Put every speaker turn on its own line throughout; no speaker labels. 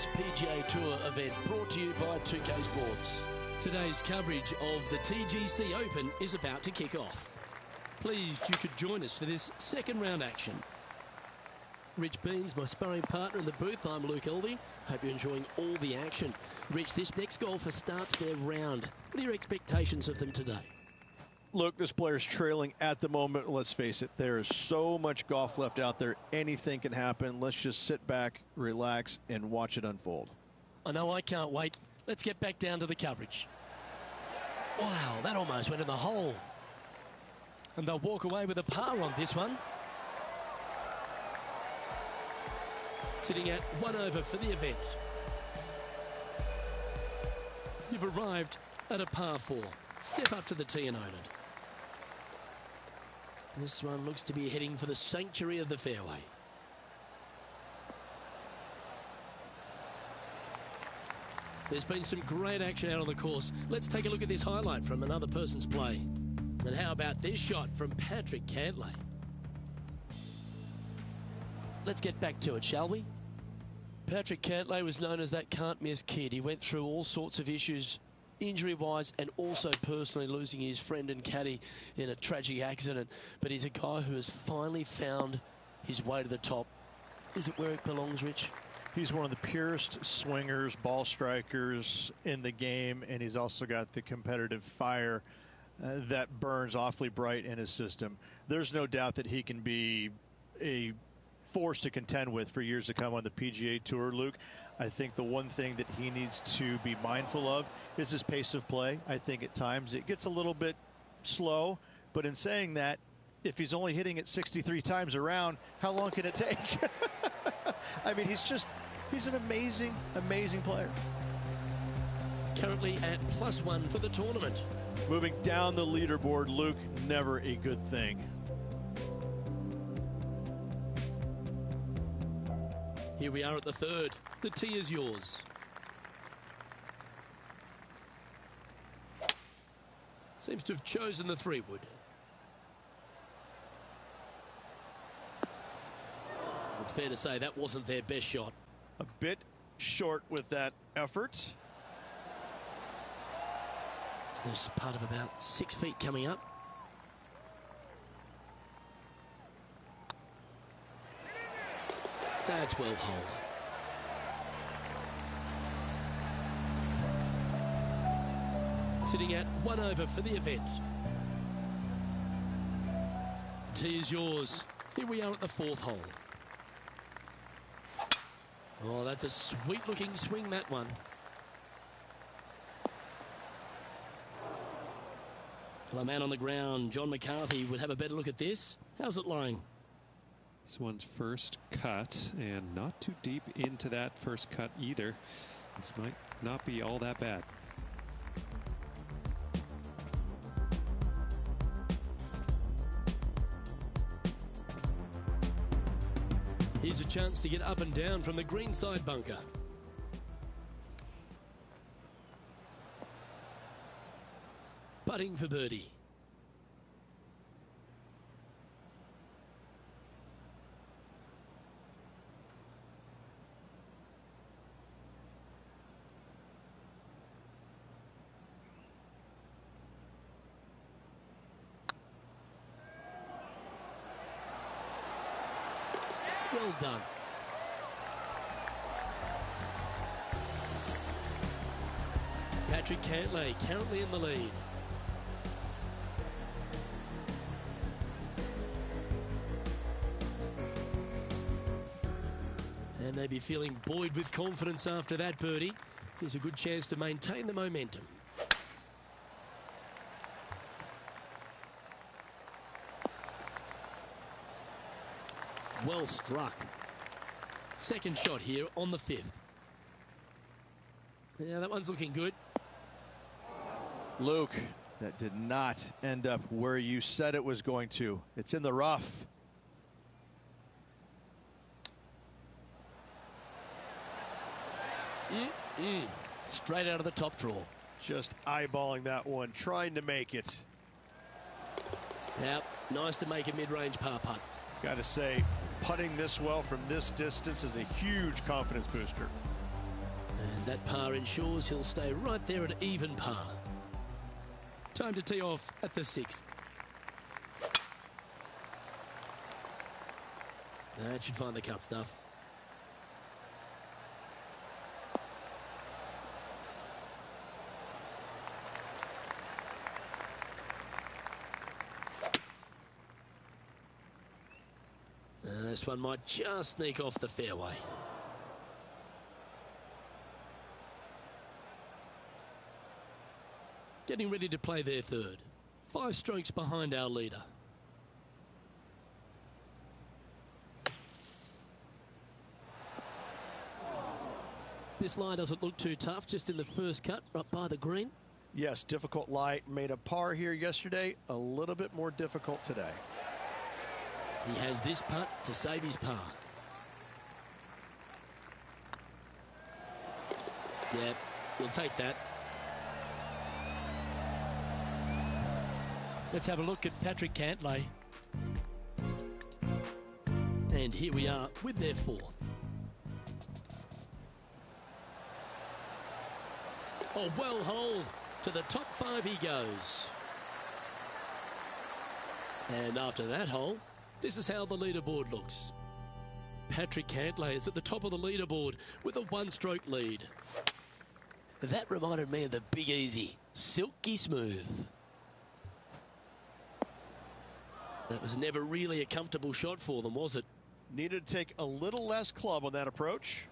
this PGA Tour event, brought to you by 2K Sports. Today's coverage of the TGC Open is about to kick off. Pleased you could join us for this second round action. Rich Beams, my sparring partner in the booth. I'm Luke Elvey. Hope you're enjoying all the action. Rich, this next golfer starts their round. What are your expectations of them today?
Look, this player's trailing at the moment. Let's face it, there is so much golf left out there. Anything can happen. Let's just sit back, relax, and watch it unfold.
I know I can't wait. Let's get back down to the coverage. Wow, that almost went in the hole. And they'll walk away with a par on this one. Sitting at 1 over for the event. You've arrived at a par 4. Step up to the tee and own it. This one looks to be heading for the sanctuary of the fairway. There's been some great action out on the course. Let's take a look at this highlight from another person's play. And how about this shot from Patrick Cantlay? Let's get back to it, shall we? Patrick Cantlay was known as that can't-miss kid. He went through all sorts of issues, injury-wise, and also personally losing his friend and caddy in a tragic accident. But he's a guy who has finally found his way to the top. Is it where it belongs, Rich?
He's one of the purest swingers, ball strikers in the game, and he's also got the competitive fire that burns awfully bright in his system. There's no doubt that he can be a force to contend with for years to come on the PGA Tour, Luke. I think the one thing that he needs to be mindful of is his pace of play. I think at times it gets a little bit slow, but in saying that, if he's only hitting it 63 times around, how long can it take? I mean, he's an amazing, amazing player.
Currently at +1 for the tournament.
Moving down the leaderboard, Luke, never a good thing.
Here we are at the third. The tee is yours. Seems to have chosen the 3-wood. It's fair to say that wasn't their best shot.
A bit short with that effort.
There's part of about 6 feet coming up. That's well holed. Sitting at 1 over for the event. The tee is yours. Here we are at the 4th hole. Oh, that's a sweet-looking swing, that one. Well, a man on the ground, John McCarthy, would have a better look at this. How's it lying?
This one's first cut, and not too deep into that first cut either. This might not be all that bad.
Here's a chance to get up and down from the greenside bunker. Putting for birdie. Well done. Patrick Cantlay currently in the lead. And they'd be feeling buoyed with confidence after that birdie. Here's a good chance to maintain the momentum. Well struck. Second shot here on the 5th. Yeah, that one's looking good.
Luke, that did not end up where you said it was going to. It's in the rough.
Straight out of the top draw.
Just eyeballing that one, trying to make it.
Yep, nice to make a mid-range par putt.
Got to say, putting this well from this distance is a huge confidence booster.
And that par ensures he'll stay right there at even par. Time to tee off at the 6th. That should find the cut stuff. This one might just sneak off the fairway. Getting ready to play their third. 5 strokes behind our leader. This lie doesn't look too tough, just in the first cut, right by the green.
Yes, difficult lie. Made a par here yesterday. A little bit more difficult today.
He has this putt to save his par. Yeah, we'll take that. Let's have a look at Patrick Cantlay. And here we are with their 4th. Oh, well holed. To the top 5 he goes. And after that hole, this is how the leaderboard looks. Patrick Cantlay is at the top of the leaderboard with a 1-stroke lead. That reminded me of the Big Easy. Silky smooth. That was never really a comfortable shot for them, was it?
Needed to take a little less club on that approach.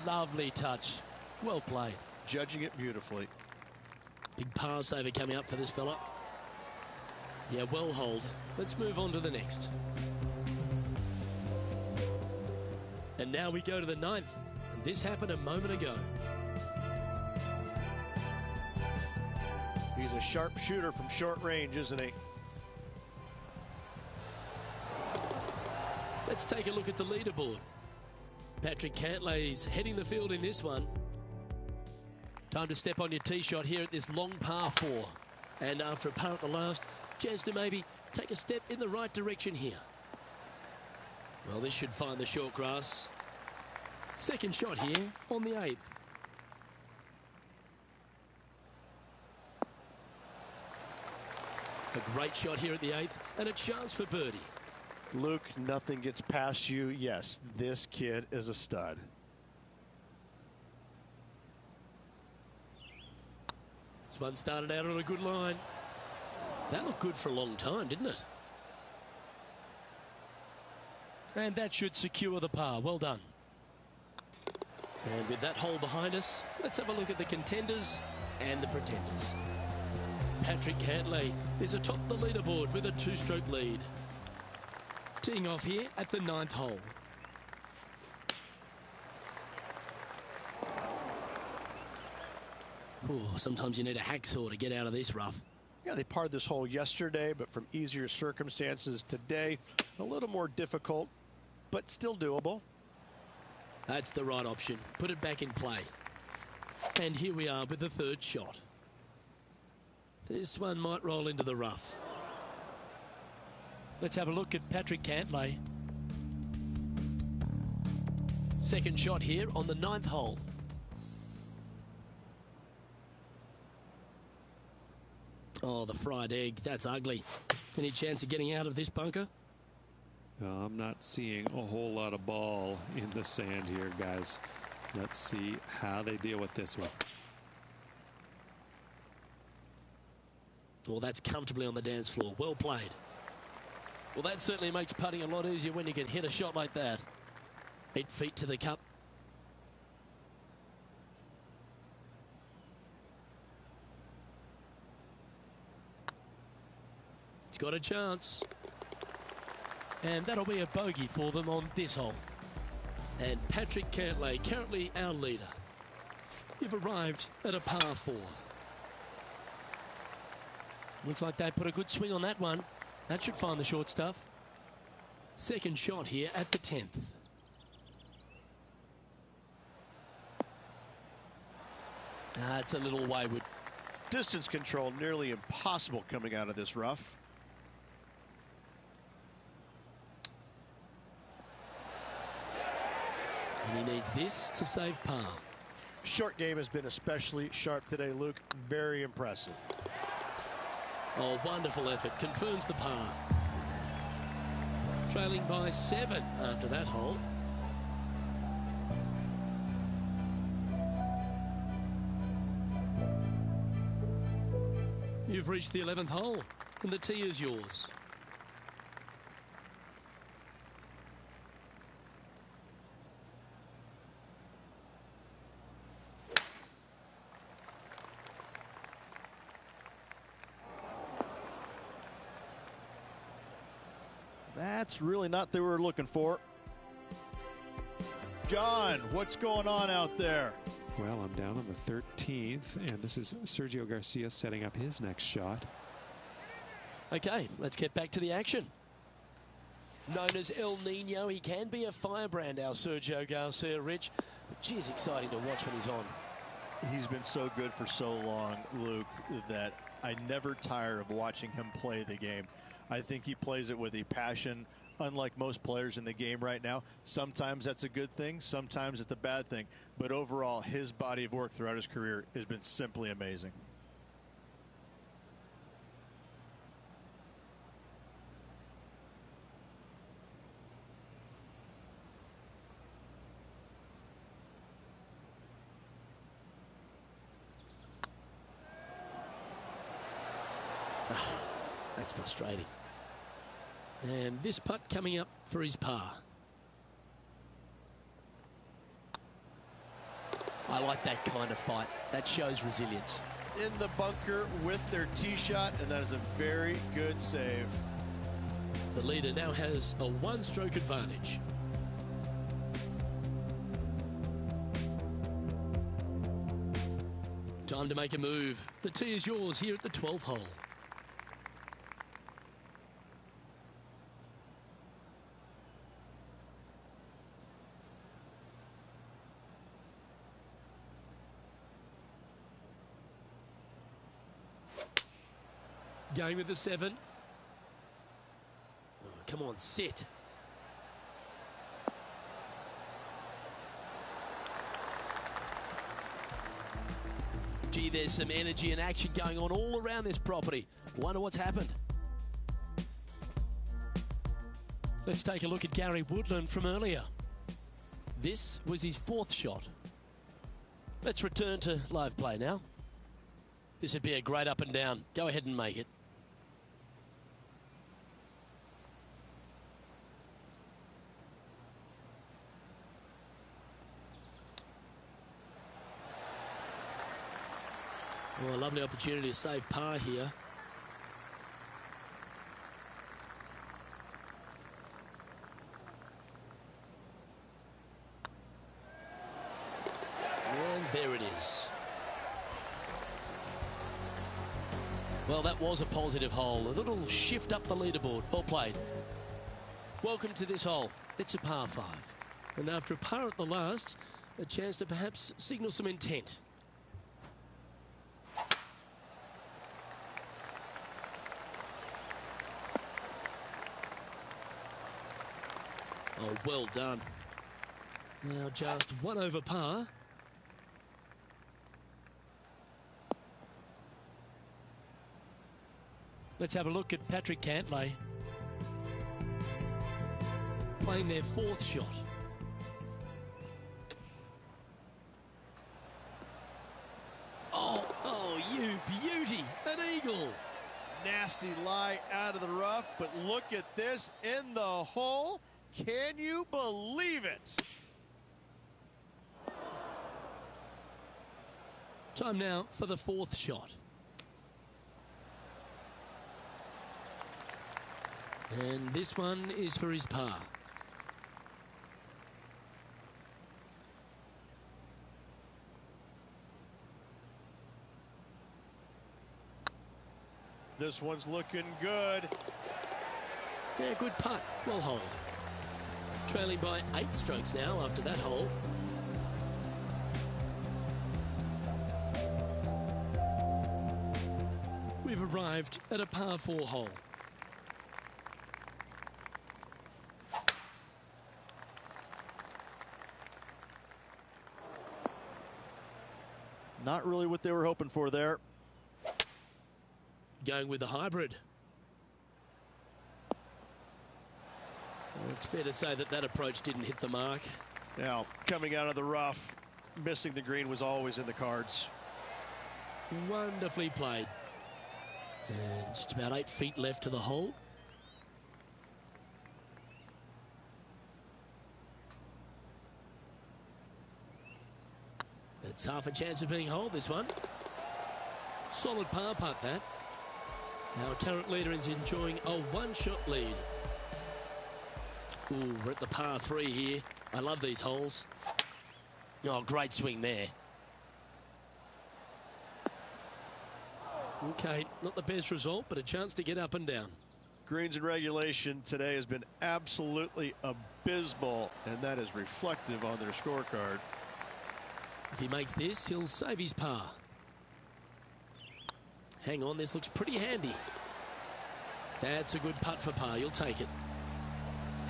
Lovely touch. Well played.
Judging it beautifully.
Big par saver coming up for this fella. Yeah, well holed. Let's move on to the next. And now we go to the 9th. And this happened a moment ago.
He's a sharp shooter from short range, isn't he?
Let's take a look at the leaderboard. Patrick Cantlay is heading the field in this one. Time to step on your tee shot here at this long par 4. And after a par at the last, chance to maybe take a step in the right direction here. Well, this should find the short grass. Second shot here on the 8th. A great shot here at the 8th and a chance for birdie.
Luke, nothing gets past you. Yes, this kid is a stud.
This one started out on a good line. That looked good for a long time, didn't it? And that should secure the par. Well done. And with that hole behind us, let's have a look at the contenders and the pretenders. Patrick Cantlay is atop the leaderboard with a 2-stroke lead. Teeing off here at the 9th hole. Ooh, sometimes you need a hacksaw to get out of this rough.
Yeah, they parred this hole yesterday, but from easier circumstances today, a little more difficult, but still doable.
That's the right option. Put it back in play. And here we are with the 3rd shot. This one might roll into the rough. Let's have a look at Patrick Cantlay. Second shot here on the 9th hole. Oh, the fried egg. That's ugly. Any chance of getting out of this bunker?
I'm not seeing a whole lot of ball in the sand here, guys. Let's see how they deal with this one.
Well, that's comfortably on the dance floor. Well played. Well, that certainly makes putting a lot easier when you can hit a shot like that. 8 feet to the cup. It's got a chance. And that'll be a bogey for them on this hole. And Patrick Cantlay, currently our leader. You've arrived at a par 4. Looks like they put a good swing on that one. That should find the short stuff. Second shot here at the 10th. That's a little wayward.
Distance control nearly impossible coming out of this rough.
And he needs this to save par.
Short game has been especially sharp today, Luke. Very impressive.
Oh, wonderful effort. Confirms the par. Trailing by 7 after that hole. You've reached the 11th hole, and the tee is yours.
That's really not what they were looking for. John, what's going on out there?
Well, I'm down on the 13th, and this is Sergio Garcia setting up his next shot.
Okay, let's get back to the action. Known as El Nino, he can be a firebrand, our Sergio Garcia, Rich. But geez, exciting to watch when he's on.
He's been so good for so long, Luke, that I never tire of watching him play the game. I think he plays it with a passion, unlike most players in the game right now. Sometimes that's a good thing, sometimes it's a bad thing. But overall, his body of work throughout his career has been simply amazing.
That's frustrating. And this putt coming up for his par. I like that kind of fight. That shows resilience.
In the bunker with their tee shot, and that is a very good save.
The leader now has a one-stroke advantage. Time to make a move. The tee is yours here at the 12th hole. Going with the 7. Oh, come on, sit. Gee, there's some energy and action going on all around this property. Wonder what's happened. Let's take a look at Gary Woodland from earlier. This was his 4th shot. Let's return to live play now. This would be a great up and down. Go ahead and make it. Oh, a lovely opportunity to save par here. And there it is. Well, that was a positive hole. A little shift up the leaderboard. Well played. Welcome to this hole. It's a par 5. And after a par at the last, a chance to perhaps signal some intent. Oh, well done. Now just 1 over par. Let's have a look at Patrick Cantlay. Playing their 4th shot. Oh, you beauty. An eagle.
Nasty lie out of the rough, but look at this in the hole. Can you believe it?
Time now for the 4th shot. And this one is for his par.
This one's looking good.
Yeah, good putt. Well holed. Trailing by 8 strokes now after that hole. We've arrived at a par 4 hole.
Not really what they were hoping for there.
Going with the hybrid. Well, it's fair to say that that approach didn't hit the mark.
Now, coming out of the rough, missing the green was always in the cards.
Wonderfully played. And just about 8 feet left to the hole. It's half a chance of being holed, this one. Solid par putt, that. Our current leader is enjoying a one-shot lead. Ooh, we're at the par 3 here. I love these holes. Oh, great swing there. Okay, not the best result, but a chance to get up and down.
Greens in regulation today has been absolutely abysmal, and that is reflective on their scorecard.
If he makes this, he'll save his par. Hang on, this looks pretty handy. That's a good putt for par. You'll take it.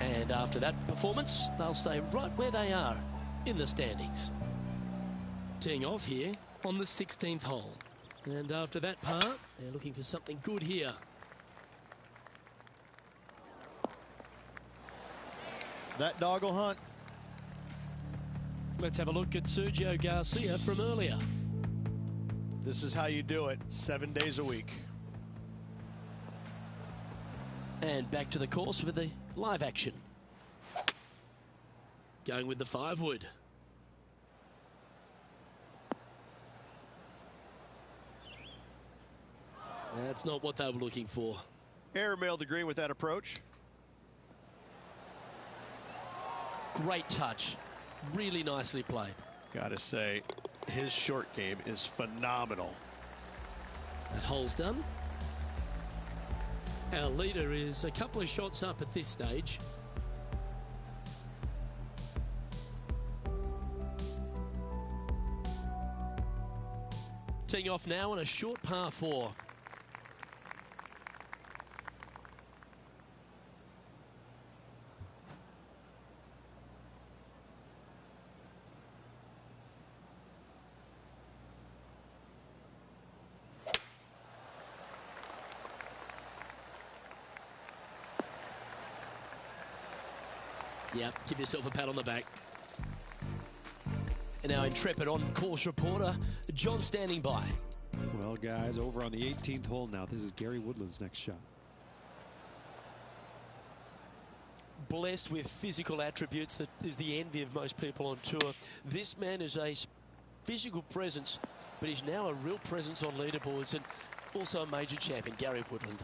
And after that performance, they'll stay right where they are in the standings. Teeing off here on the 16th hole. And after that par, they're looking for something good here.
That dog will hunt.
Let's have a look at Sergio Garcia from earlier.
This is how you do it, 7 days a week.
And back to the course with the live action. Going with the 5-wood. That's not what they were looking for.
Airmailed the green with that approach.
Great touch. Really nicely played.
Gotta say, his short game is phenomenal.
That hole's done. Our leader is a couple of shots up at this stage. Teeing off now on a short par 4. Yep, give yourself a pat on the back. And our intrepid on-course reporter, John, standing by.
Well, guys, over on the 18th hole now. This is Gary Woodland's next shot.
Blessed with physical attributes that is the envy of most people on tour. This man is a physical presence, but he's now a real presence on leaderboards and also a major champion, Gary Woodland.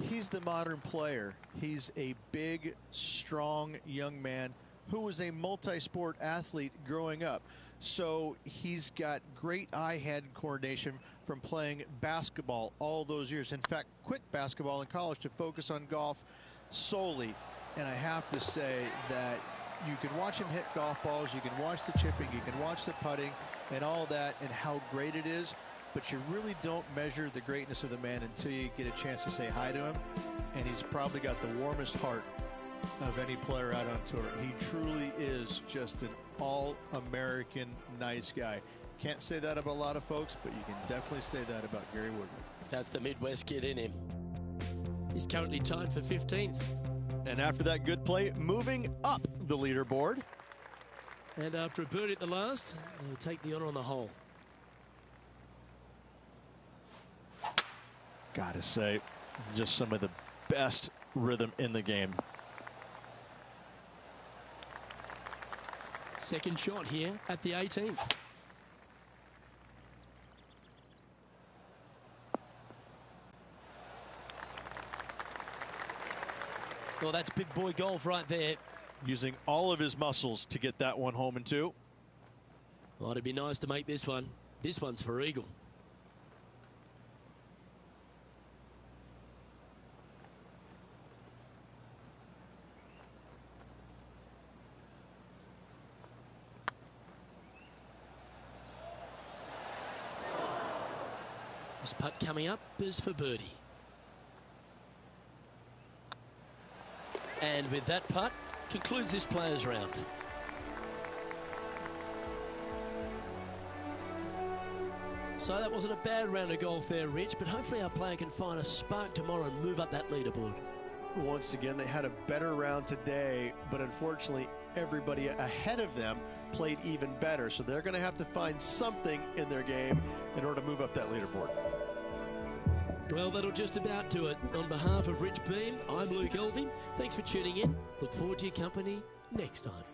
He's the modern player. He's a big, strong young man who was a multi-sport athlete growing up. So he's got great eye-hand coordination from playing basketball all those years. In fact, quit basketball in college to focus on golf solely. And I have to say that you can watch him hit golf balls, you can watch the chipping, you can watch the putting and all that and how great it is. But you really don't measure the greatness of the man until you get a chance to say hi to him. And he's probably got the warmest heart of any player out on tour. He truly is just an all-American nice guy. Can't say that about a lot of folks, but you can definitely say that about Gary Woodland.
That's the Midwest kid in him. He's currently tied for 15th.
And after that good play, moving up the leaderboard.
And after a birdie at the last, he'll take the honor on the hole.
Gotta say, just some of the best rhythm in the game.
Second shot here at the 18th. Well, that's big boy golf right there.
Using all of his muscles to get that one home in 2.
Well, it'd be nice to make this one. This one's for eagle. This putt coming up is for birdie. And with that putt, concludes this players round. So that wasn't a bad round of golf there, Rich, but hopefully our player can find a spark tomorrow and move up that leaderboard.
Once again, they had a better round today, but unfortunately everybody ahead of them played even better. So they're going to have to find something in their game in order to move up that leaderboard.
Well, that'll just about do it. On behalf of Rich Beam, I'm Luke Elving. Thanks for tuning in. Look forward to your company next time.